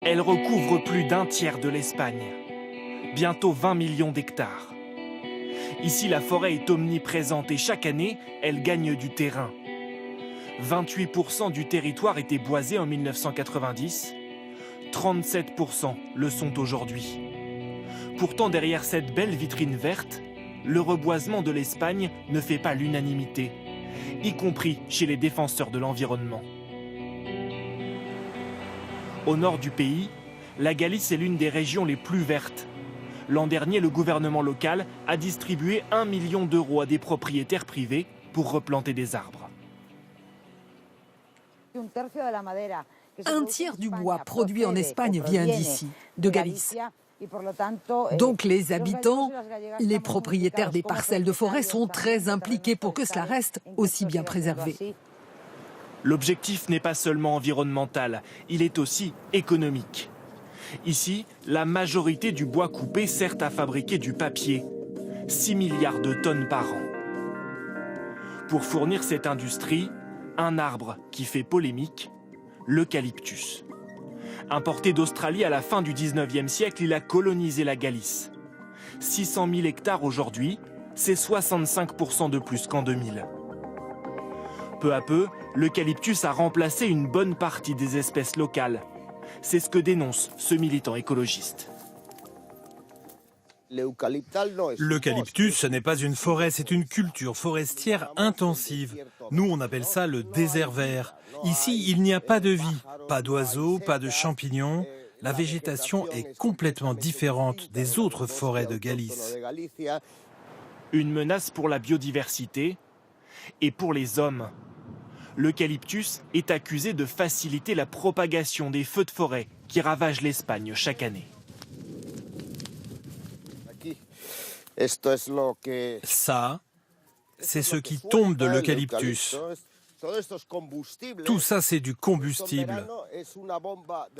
Elle recouvre plus d'un tiers de l'Espagne, bientôt 20 millions d'hectares. Ici, la forêt est omniprésente et chaque année, elle gagne du terrain. 28% du territoire était boisé en 1990, 37% le sont aujourd'hui. Pourtant, derrière cette belle vitrine verte, le reboisement de l'Espagne ne fait pas l'unanimité, y compris chez les défenseurs de l'environnement. Au nord du pays, la Galice est l'une des régions les plus vertes. L'an dernier, le gouvernement local a distribué 1 million d'euros à des propriétaires privés pour replanter des arbres. Un tiers du bois produit en Espagne vient d'ici, de Galice. Donc les habitants, les propriétaires des parcelles de forêt sont très impliqués pour que cela reste aussi bien préservé. L'objectif n'est pas seulement environnemental, il est aussi économique. Ici, la majorité du bois coupé sert à fabriquer du papier, 6 milliards de tonnes par an. Pour fournir cette industrie, un arbre qui fait polémique, l'eucalyptus. Importé d'Australie à la fin du 19e siècle, il a colonisé la Galice. 600 000 hectares aujourd'hui, c'est 65% de plus qu'en 2000. Peu à peu, l'eucalyptus a remplacé une bonne partie des espèces locales. C'est ce que dénonce ce militant écologiste. L'eucalyptus, ce n'est pas une forêt, c'est une culture forestière intensive. Nous, on appelle ça le désert vert. Ici, il n'y a pas de vie, pas d'oiseaux, pas de champignons. La végétation est complètement différente des autres forêts de Galice. Une menace pour la biodiversité et pour les hommes. L'eucalyptus est accusé de faciliter la propagation des feux de forêt qui ravagent l'Espagne chaque année. Ça, c'est ce qui tombe de l'eucalyptus. Tout ça, c'est du combustible.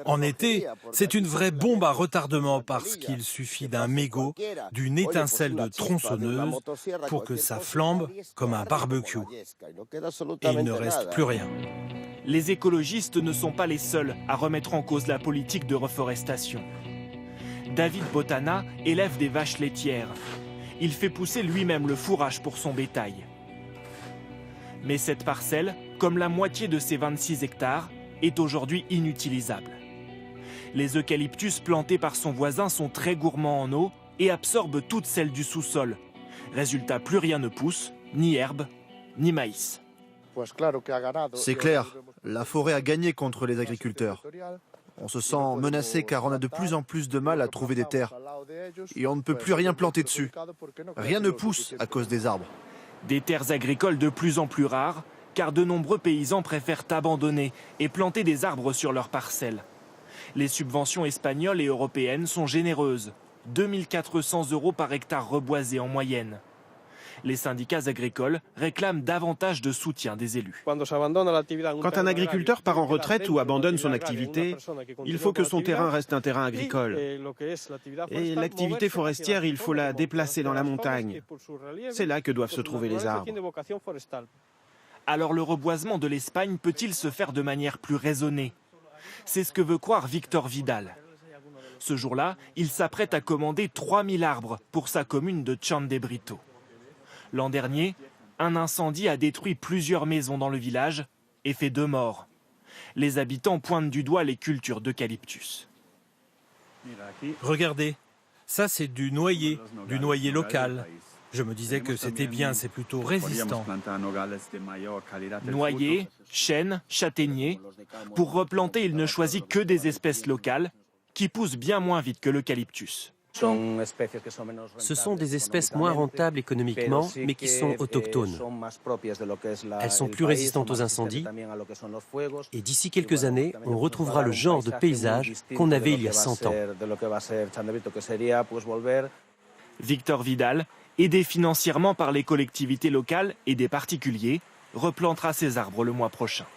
En été, c'est une vraie bombe à retardement parce qu'il suffit d'un mégot, d'une étincelle de tronçonneuse pour que ça flambe comme un barbecue. Et il ne reste plus rien. Les écologistes ne sont pas les seuls à remettre en cause la politique de reforestation. David Botana élève des vaches laitières. Il fait pousser lui-même le fourrage pour son bétail. Mais cette parcelle, comme la moitié de ses 26 hectares, est aujourd'hui inutilisable. Les eucalyptus plantés par son voisin sont très gourmands en eau et absorbent toute celle du sous-sol. Résultat, plus rien ne pousse, ni herbe, ni maïs. C'est clair, la forêt a gagné contre les agriculteurs. On se sent menacé car on a de plus en plus de mal à trouver des terres. Et on ne peut plus rien planter dessus. Rien ne pousse à cause des arbres. Des terres agricoles de plus en plus rares, car de nombreux paysans préfèrent abandonner et planter des arbres sur leurs parcelles. Les subventions espagnoles et européennes sont généreuses, 2 400 € par hectare reboisé en moyenne. Les syndicats agricoles réclament davantage de soutien des élus. Quand un agriculteur part en retraite ou abandonne son activité, il faut que son terrain reste un terrain agricole. Et l'activité forestière, il faut la déplacer dans la montagne. C'est là que doivent se trouver les arbres. Alors le reboisement de l'Espagne peut-il se faire de manière plus raisonnée? C'est ce que veut croire Victor Vidal. Ce jour-là, il s'apprête à commander 3000 arbres pour sa commune de Chan de Brito. L'an dernier, un incendie a détruit plusieurs maisons dans le village et fait 2 morts. Les habitants pointent du doigt les cultures d'eucalyptus. Regardez, ça c'est du noyer local. Je me disais que c'était bien, c'est plutôt résistant. Noyer, chêne, châtaignier. Pour replanter, il ne choisit que des espèces locales qui poussent bien moins vite que l'eucalyptus. Ce sont des espèces moins rentables économiquement, mais qui sont autochtones. Elles sont plus résistantes aux incendies et d'ici quelques années, on retrouvera le genre de paysage qu'on avait il y a 100 ans. Victor Vidal, aidé financièrement par les collectivités locales et des particuliers, replantera ses arbres le mois prochain.